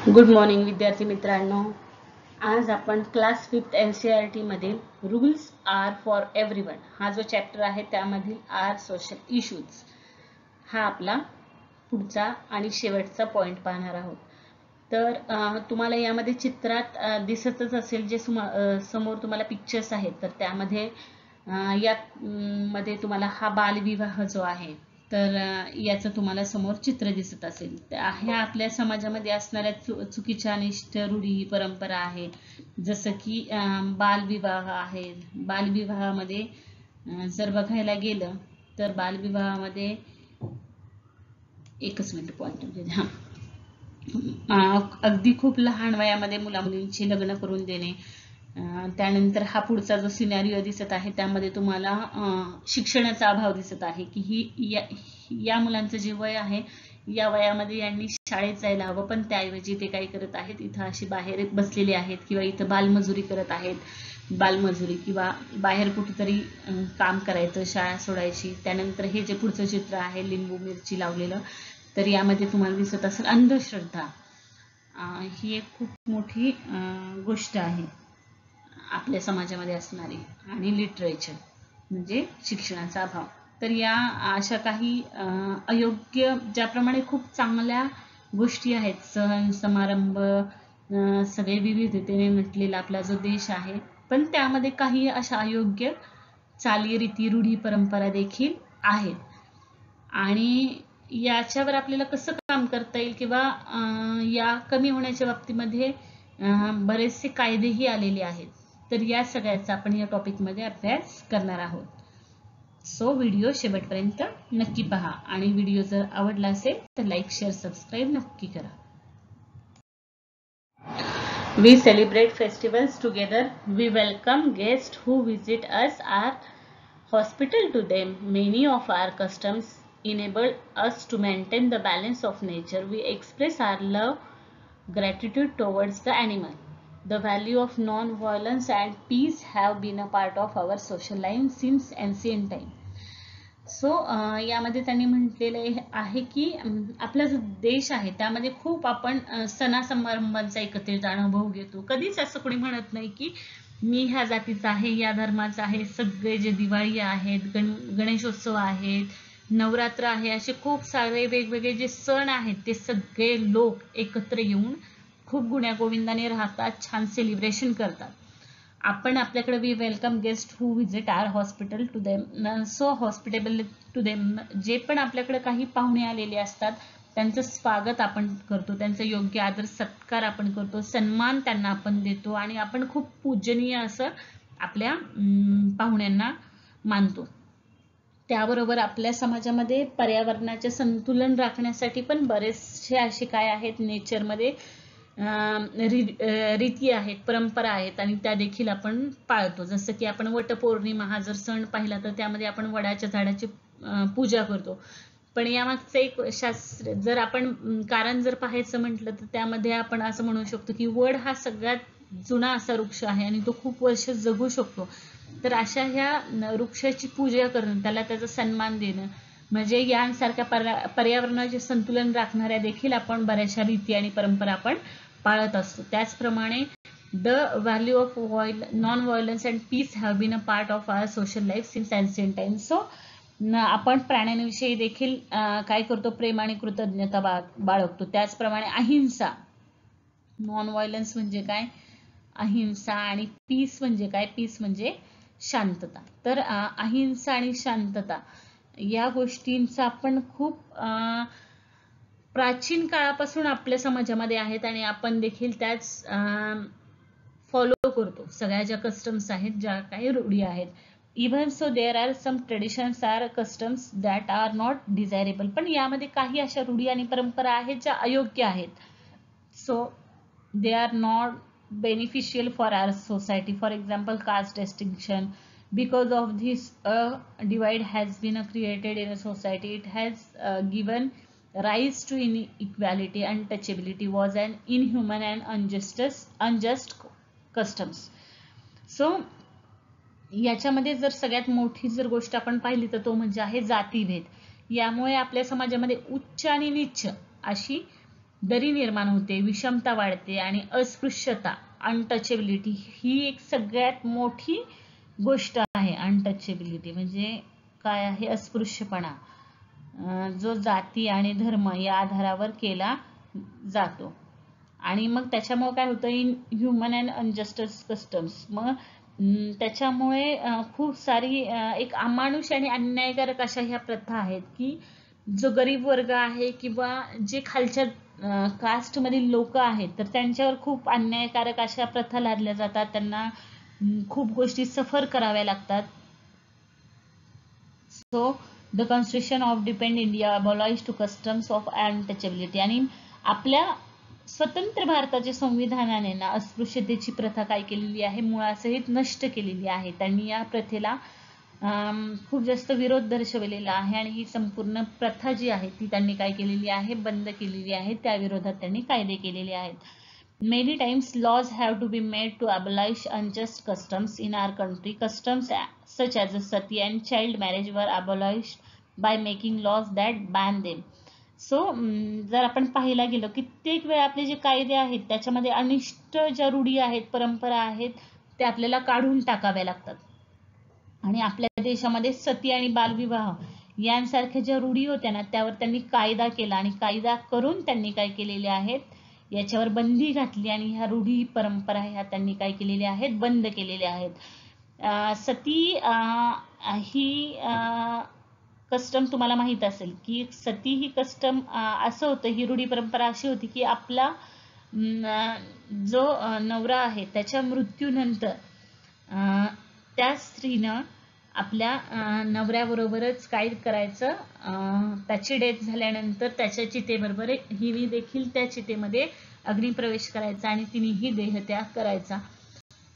Good morning विद्यार्थी मित्रांनो. आज आपण क्लास 5th NCERT मधील रूल्स आर फॉर एव्हरीवन हा जो चॅप्टर आहे त्यामधील आर सोशल इश्यूज हा आपला पुढचा आणि शेवटचा पॉइंट पाहणार आहोत. तर तुम्हाला यामध्ये चित्रात दिसतच असेल जे समोर तुम्हाला पिक्चर्स आहेत, तर त्यामध्ये यामध्ये तुम्हाला हा बालविवाह जो आहे तर याचं तुम्हाला समोर चित्र दिसत असेल. ह्या आपल्या समाजामध्ये असणाऱ्या चुकीच्या अनिष्ट रूढी परंपरा आहे, जसं की बालविवाह आहे. बालविवाहामध्ये जर बघायला गेलं तर बालविवाहामध्ये एकच मिनिट पॉइंट अगदी खूप लहान वयामध्ये मुला मुलींची लग्न करून देणे. त्यानंतर हा पुढचा जो सिनॅरिओ दिसत आहे त्यामध्ये तुम्हाला शिक्षणाचा अभाव दिसत आहे की या मुलांचं जे वय आहे या वयामध्ये यांनी शाळेत जायला हवं, पण त्याऐवजी ते काय करत आहेत, इथं अशी बाहेर बसलेले आहेत किंवा इथं बालमजुरी करत आहेत. बालमजुरी किंवा बाहेर कुठेतरी काम करायचं, शाळा सोडायची. त्यानंतर हे जे पुढचं चित्र आहे लिंबू मिरची लावलेलं, तर यामध्ये तुम्हाला दिसत असेल अंधश्रद्धा. ही एक खूप मोठी गोष्ट आहे आपल्या समाजामध्ये असणारी. आणि लिटरेचर म्हणजे शिक्षणाचा अभाव. तर या अशा काही अयोग्य, ज्याप्रमाणे खूप चांगल्या गोष्टी आहेत, सण समारंभ, सगळे विविधतेने नटलेला आपला जो देश आहे, पण त्यामध्ये काही अशा अयोग्य चालीरीती रूढी परंपरा देखील आहेत. आणि याच्यावर आपल्याला कसं काम करता येईल किंवा या कमी होण्याच्या बाबतीमध्ये बरेचसे कायदेही आलेले आहेत. तर या सगळ्याचा आपण या टॉपिकमध्ये अभ्यास करणार आहोत. सो व्हिडिओ शेवटपर्यंत नक्की पहा आणि व्हिडिओ जर आवडला असेल तर लाईक शेअर सबस्क्राईब नक्की करा. We celebrate festivals together. We welcome guests who visit us, our hospital to them. Many of our customs enable us to maintain the balance of nature. We express our love, gratitude towards the animal. The value of non-violence and peace have been a part of our social life since ancient time. So यामध्ये त्यांनी म्हटलेले आहे की आपला जो देश आहे त्यामध्ये खूप आपण सणा समारंभांचा एकत्रित अनुभव घेतो. कधीच असं कोणी म्हणत नाही की मी ह्या जातीचा आहे, या धर्माचा आहे. सगळे जे दिवाळी आहेत, गणेशोत्सव आहेत, नवरात्र आहे, असे खूप सारे वेगवेगळे जे सण आहेत ते सगळे लोक एकत्र येऊन खूप गुण्यागोविंदाने राहतात, छान सेलिब्रेशन करतात. आपण आपल्याकडे we welcome guest who visit our hospital to them. So hospitable to them, जे पण आपल्याकडे काही पाहुणे आलेले असतात त्यांचं स्वागत आपण करतो, त्यांचं योग्य आदर सत्कार आपण करतो, सन्मान त्यांना आपण देतो आणि आपण खूप पूजनीय असं आपल्या पाहुण्यांना मानतो. त्याबरोबर आपल्या समाजामध्ये पर्यावरणाचे संतुलन राखण्यासाठी पण बरेचसे असे काय आहेत नेचरमध्ये रीती आहेत, परंपरा आहेत आणि त्या देखील आपण पाळतो. जसं की आपण वटपौर्णिमा हा जर सण पाहिला तर त्यामध्ये आपण वडाच्या झाडाची पूजा करतो. पण यामागचं एक शास्त्र जर आपण कारण जर पाहायचं म्हटलं तर त्यामध्ये आपण असं म्हणू शकतो की वड हा सगळ्यात जुना असा वृक्ष आहे आणि तो खूप वर्ष जगू शकतो. तर अशा ह्या वृक्षाची पूजा करणं, त्याला त्याचा सन्मान देणं म्हणजे यांसारख्या पर्यावरणाचे संतुलन राखणाऱ्या देखील आपण बऱ्याचशा रीती आणि परंपरा आपण पाळत असतो. त्याचप्रमाणे the value of non violence and peace have been a part of our social life since ancient time. So आपण प्राण्यांविषयी देखील काय करतो, प्रेम आणि कृतज्ञता बाळगतो. त्याचप्रमाणे अहिंसा, नॉन व्हायलन्स म्हणजे काय, अहिंसा, आणि पीस म्हणजे काय, पीस म्हणजे शांतता. तर अहिंसा आणि शांतता या गोष्टींचा आपण खूप प्राचीन काळापासून आपल्या समाजामध्ये आहेत आणि आपण देखील त्याच फॉलो करतो. सगळ्या ज्या कस्टम्स आहेत, ज्या काही रूढी आहेत. Even so there are some traditions or customs that are not desirable. पण यामध्ये काही अशा रूढी आणि परंपरा आहेत ज्या अयोग्य आहेत. So they are not beneficial for our society. For example, caste distinction. Because of this, a divide has been created in a society. It has given rise to inequality. Untouchability was an inhuman and unjust customs. So याच्यामध्ये जर सगळ्यात मोठी जर गोष्ट आपण पाहिली तर तो म्हणजे आहे जातीभेद. यामुळे आपल्या समाजामध्ये उच्च आणि नीच अशी दरी निर्माण होते, विषमता वाढते आणि अस्पृश्यता, अनटचेबिलिटी ही एक सगळ्यात मोठी गोष्ट आहे. अनटचेबिलिटी म्हणजे काय आहे? अस्पृश्यपणा, जो जाती आणि धर्म या आधारावर केला जातो. आणि मग त्याच्यामुळे काय होतं? In human and injustice customs, मग त्याच्यामुळे खूप सारी एक अमानुष आणि अन्यायकारक अशा ह्या प्रथा आहेत की जो गरीब वर्ग आहे किंवा जे खालच्या कास्ट मधील लोक आहेत तर त्यांच्यावर खूप अन्यायकारक अशा प्रथा लादल्या जातात, त्यांना खूप गोष्टी सफर कराव्या लागतात. So the constitution of depend India abolish to customs of untouchability. आणि आपल्या स्वतंत्र भारताच्या संविधानाने ना अस्पृश्यतेची प्रथा काय केलेली आहे? मुळासहित नष्ट केलेली आहे. त्यांनी या प्रथेला खूप जास्त विरोध दर्शवलेला आहे आणि ही संपूर्ण प्रथा जी आहे ती त्यांनी काय केलेली आहे? बंद केलेली आहे. त्या विरोधात त्यांनी कायदे केलेले आहेत. Many times laws have to be made to abolish unjust customs in our country. Customs such as sati and child marriage were abolished by making laws that ban them. So जर आपण पाहायला गेलो कित्येक वेळा आपले जे कायदे आहेत त्याच्यामध्ये अनिष्ट ज्या रूढी आहेत, परंपरा आहेत, ते आपल्याला काढून टाकाव्या लागतात. आणि आपल्या देशामध्ये सती आणि बालविवाह यांसारख्या ज्या रूढी होत्या ना त्यावर त्यांनी कायदा केला आणि कायदा करून त्यांनी काय केलेले आहेत? याच्यावर बंदी घातली आणि ह्या रूढी परंपरा ह्या त्यांनी काय केलेल्या आहेत? बंद केलेल्या आहेत. सती ही कस्टम तुम्हाला माहित असेल की सती ही कस्टम असं होतं, ही रूढी परंपरा अशी होती की आपला जो नवरा आहे त्याच्या मृत्यूनंतर त्या स्त्रीनं आपल्या नवऱ्याबरोबरच काय करायचं? त्याची डेथ झाल्यानंतर त्याच्या चितेबरोबर हिने देखील त्या चितेमध्ये अग्निप्रवेश करायचा आणि तिनेही देहत्याग करायचा.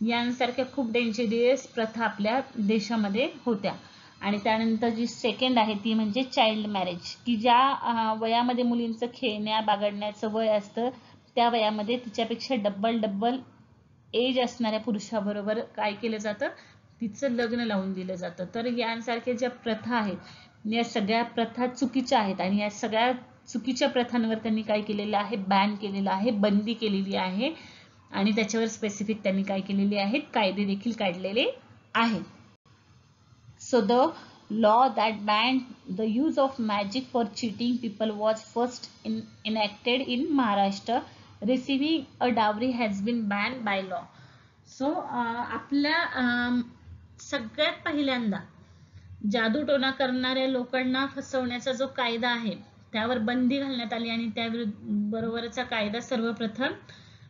यांसारख्या खूप डेंजरियस प्रथा आपल्या देशामध्ये होत्या. आणि त्यानंतर जी सेकंड आहे ती म्हणजे चाइल्ड मॅरेज, की ज्या वयामध्ये मुलींचं खेळण्या बागडण्याचं वय असतं त्या वयामध्ये तिच्यापेक्षा डबल एज असणाऱ्या पुरुषाबरोबर काय केलं जातं? तिचं लग्न लावून दिलं जातं. तर यांसारख्या ज्या प्रथा आहेत या सगळ्या प्रथा चुकीच्या आहेत आणि या सगळ्या चुकीच्या प्रथांवर त्यांनी काय केलेलं आहे? बॅन केलेलं आहे, बंदी केलेली आहे आणि त्याच्यावर स्पेसिफिक त्यांनी काय केलेले आहेत? कायदे देखील काढलेले आहेत. So the law that banned the use of magic for cheating people was first enacted in Maharashtra. Receiving a dowry has been banned by law. So आपल्या सगळ्यात पहिल्यांदा जादूटोणा करणाऱ्या लोकांना फसवण्याचा जो कायदा आहे त्यावर बंदी घालण्यात आली आणि त्याबरोबरचा कायदा सर्वप्रथम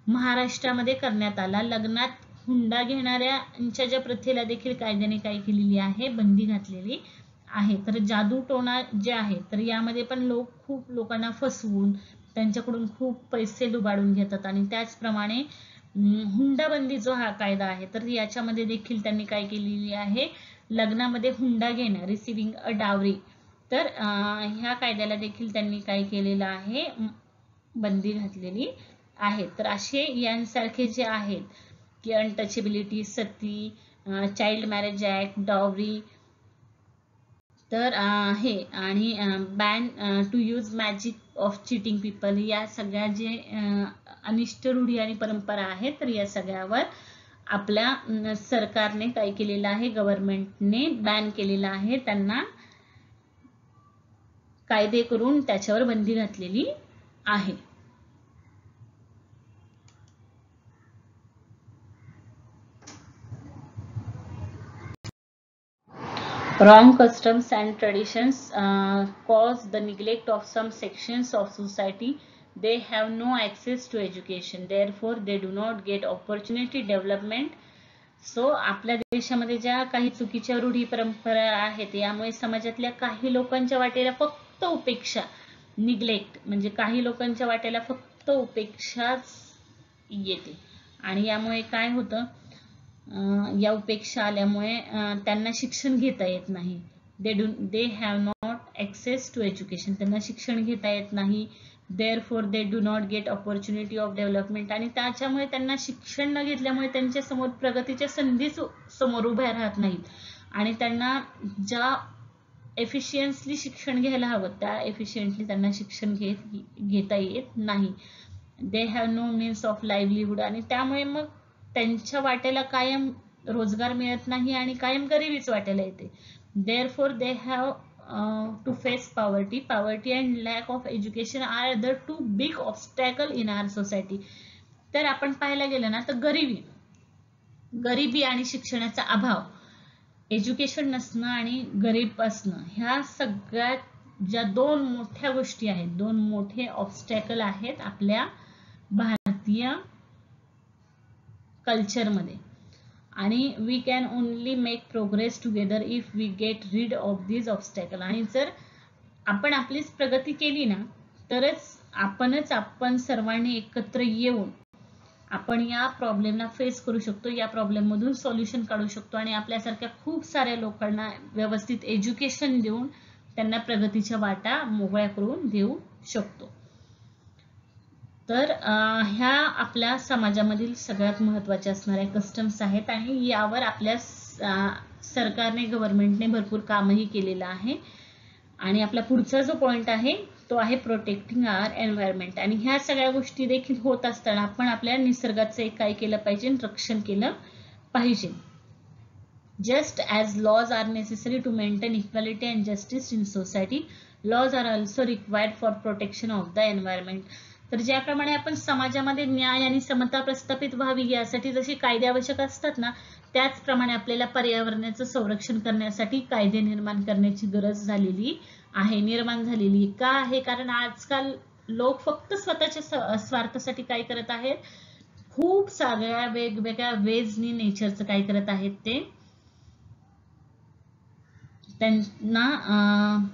महाराष्ट्रामध्ये करण्यात आला. लग्नात हुंडा घेणाऱ्यांच्या ज्या प्रथेला देखील कायद्याने काय केलेली आहे? बंदी घातलेली आहे. तर जादूटोणा जे आहे तर यामध्ये पण खूप लोकांना फसवून त्यांच्याकडून खूप पैसे लुबाडून घेतात आणि त्याचप्रमाणे हुंडाबंदी जो हा कायदा आहे तर याच्यामध्ये देखील त्यांनी काय केलेली आहे? लग्नामध्ये हुंडा घेणं, रिसिव्हिंग अ डावरी, तर ह्या कायद्याला देखील त्यांनी काय केलेलं आहे? बंदी घातलेली आहे. तर असे यांसारखे जे आहेत की untouchability, sati, child marriage act, dowry, तर हे आणि ban to use magic of cheating people, या सगळ्या जे अनिष्ट रूढी आणि परंपरा आहेत तर या सगळ्यावर आपल्या सरकारने काय केलेलं आहे? गव्हर्नमेंटने बॅन केलेलं आहे. त्यांना कायदे करून त्याच्यावर बंदी घातलेली आहे. Wrong customs and traditions cause the neglect of some sections of society. They have no access to education. Therefore, they do not get opportunity development. So आपल्या देशामध्ये ज्या काही चुकीच्या रूढी परंपरा आहेत यामुळे समाजातल्या काही लोकांच्या वाटेला फक्त उपेक्षा, निग्लेक्ट म्हणजे काही लोकांच्या वाटेला फक्त उपेक्षाच येते आणि यामुळे काय होतं? या उपेक्षा आल्यामुळे त्यांना शिक्षण घेता येत नाही. They have not access to education, त्यांना शिक्षण घेता येत नाही. Therefore they do not get opportunity of development, आणि त्याच्यामुळे त्यांना शिक्षण न घेतल्यामुळे त्यांच्या समोर प्रगतीच्या संधी समोर उभ्या राहत नाहीत आणि त्यांना ज्या एफिशियन्सली शिक्षण घ्यायला हवं त्या एफिशियंटली त्यांना शिक्षण घेता येत नाही. They have no means of livelihood आणि त्यामुळे मग त्यांच्या वाट्याला कायम रोजगार मिळत नाही आणि कायम गरिबीच वाट्याला येते. Therefore they have to face poverty and lack of education are the two big obstacle in our society. तर आपण पाहायला गेलं ना तर गरिबी आणि शिक्षणाचा अभाव, एज्युकेशन नसणं आणि गरीब असणं, ह्या सगळ्यात ज्या दोन मोठ्या गोष्टी आहेत, दोन मोठे ऑब्स्टॅकल आहेत आपल्या भारतीय कल्चरमध्ये. आणि we can only make progress together if we get rid of this obstacle. आणि जर आपण आपलीच प्रगती केली ना तरच आपण सर्वांनी एकत्र येऊन आपण या प्रॉब्लेमला फेस करू शकतो, या प्रॉब्लेम मधून सॉल्युशन काढू शकतो आणि आपल्यासारख्या खूप साऱ्या लोकांना व्यवस्थित एज्युकेशन देऊन त्यांना प्रगतीच्या वाटा मोकळ्या करून देऊ शकतो. तर ह्या आपल्या समाजामधील सगळ्यात महत्त्वाच्या असणाऱ्या कस्टम्स आहेत आणि यावर आपल्या सरकारने गव्हर्नमेंटने भरपूर कामही केलेलं आहे. आणि आपला पुढचा जो पॉइंट आहे तो आहे प्रोटेक्टिंग आवर एन्व्हायरमेंट. आणि ह्या सगळ्या गोष्टी देखील होत असताना आपण आपल्या निसर्गाचं काय केलं पाहिजे, रक्षण केलं पाहिजे. Just as laws are necessary to maintain equality and justice in society, laws are also required for protection of the environment. तर ज्याप्रमाणे आपण समाजामध्ये न्याय आणि समता प्रस्थापित व्हावी यासाठी जशी कायदे आवश्यक असतात ना, त्याचप्रमाणे आपल्याला पर्यावरणाचं संरक्षण करण्यासाठी कायदे निर्माण करण्याची गरज निर्माण झालेली का आहे? कारण आजकाल लोक फक्त स्वतःच्या स्वार्थासाठी काय करत आहेत, खूप साऱ्या वेगवेगळ्या वेजनी नेचरचं काय करत आहेत, ते त्यांना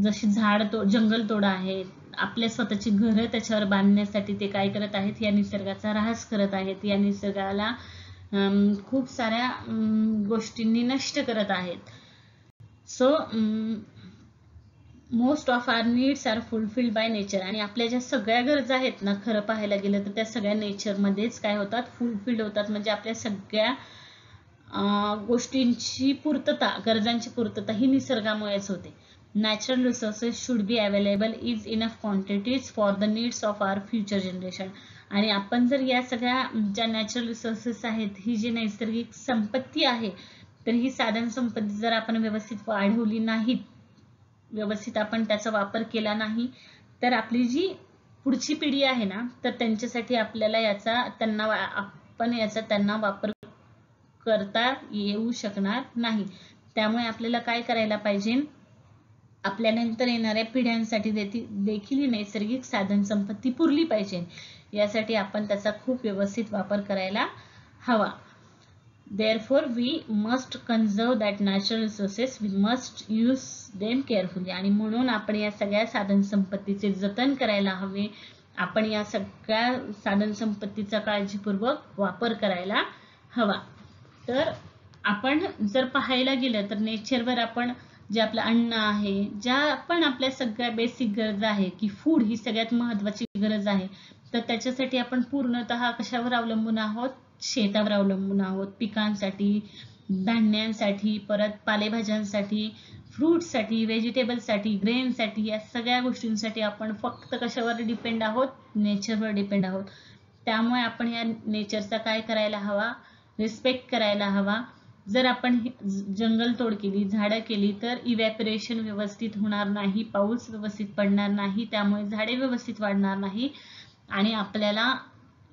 जशी जंगल तोडा आहे, आपल्या स्वतःची घरं त्याच्यावर बांधण्यासाठी ते काय करत आहेत, या निसर्गाचा ऱ्हास करत आहेत, या निसर्गाला खूप साऱ्या गोष्टींनी नष्ट करत आहेत. So most of our needs are fulfilled by nature. आणि आपल्या ज्या सगळ्या गरजा आहेत ना, खरं पाहायला गेलं तर त्या सगळ्या नेचरमध्येच काय होतात, फुलफिल्ड होतात. म्हणजे आपल्या सगळ्या गोष्टींची पूर्तता, गरजांची पूर्तता ही निसर्गामुळेच होते. Natural resources should be available is enough quantities for the needs of our future generation. आणि आपण जर या सगळ्या ज्या नॅचरल रिसोर्सेस आहेत, ही जी नैसर्गिक संपत्ती आहे, तर ही साधन संपत्ती जर आपण व्यवस्थित वाढवली नाहीत, व्यवस्थित आपण त्याचा वापर केला नाही, तर आपली जी पुढची पिढी आहे ना, तर त्यांच्यासाठी आपल्याला त्यांना वापर करता येऊ शकणार नाही. त्यामुळे आपल्याला काय करायला पाहिजे, आपल्यानंतर येणाऱ्या पिढ्यांसाठी देखील ही नैसर्गिक साधन संपत्ती पुरली पाहिजे. यासाठी आपण त्याचा खूप व्यवस्थित वापर करायला हवा. Therefore, we must conserve that natural resources. We must use them carefully. आणि म्हणून आपण या सगळ्या साधन संपत्तीचे जतन करायला हवे. आपण या सगळ्या साधन संपत्तीचा काळजीपूर्वक वापर करायला हवा. तर आपण जर पाहायला गेलं तर नेचरवर आपण जे आपलं अन्न आहे, ज्या पण आपल्या सगळ्या बेसिक गरजा आहे की फूड ही सगळ्यात महत्त्वाची गरज आहे, तर त्याच्यासाठी आपण पूर्णतः कशावर अवलंबून आहोत, शेतावर अवलंबून आहोत. पिकांसाठी, धान्यांसाठी, परत पालेभाज्यांसाठी, फ्रूट्ससाठी, व्हेजिटेबल्ससाठी, ग्रेनसाठी, या सगळ्या गोष्टींसाठी आपण फक्त कशावर डिपेंड आहोत, नेचरवर डिपेंड आहोत. त्यामुळे आपण या नेचरचा काय करायला हवा, रिस्पेक्ट करायला हवा. जर आपण जंगल तोड केली, झाडं केली, तर इव्हॅपोरेशन व्यवस्थित होणार नाही, पाऊस व्यवस्थित पडणार नाही, त्यामुळे झाडे व्यवस्थित वाढणार नाही आणि आपल्याला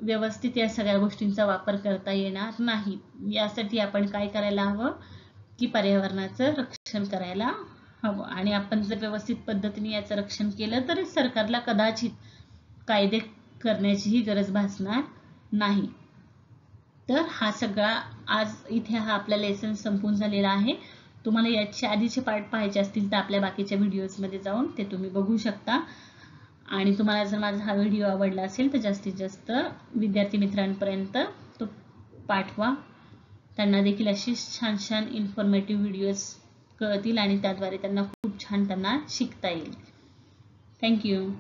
व्यवस्थित या सगळ्या गोष्टींचा वापर करता येणार नाही. यासाठी आपण काय करायला हवं की पर्यावरणाचं रक्षण करायला हवं. आणि आपण जर व्यवस्थित पद्धतीने याचं रक्षण केलं तर सरकारला कदाचित कायदे करण्याचीही गरज भासणार नाही. तर हा सगळा आज इथे हा आपला लेसन संपून झालेला आहे. तुम्हाला याचे आधीचे पार्ट पाहायचे असतील तर आपल्या बाकीच्या व्हिडिओजमध्ये जाऊन ते तुम्ही बघू शकता. आणि तुम्हाला जर माझा हा व्हिडिओ आवडला असेल तर जास्तीत जास्त विद्यार्थी मित्रांपर्यंत तो पाठवा. त्यांना देखील अशी छान छान इन्फॉर्मेटिव्ह व्हिडिओज कळतील आणि त्याद्वारे त्यांना खूप छान शिकता येईल. थँक्यू.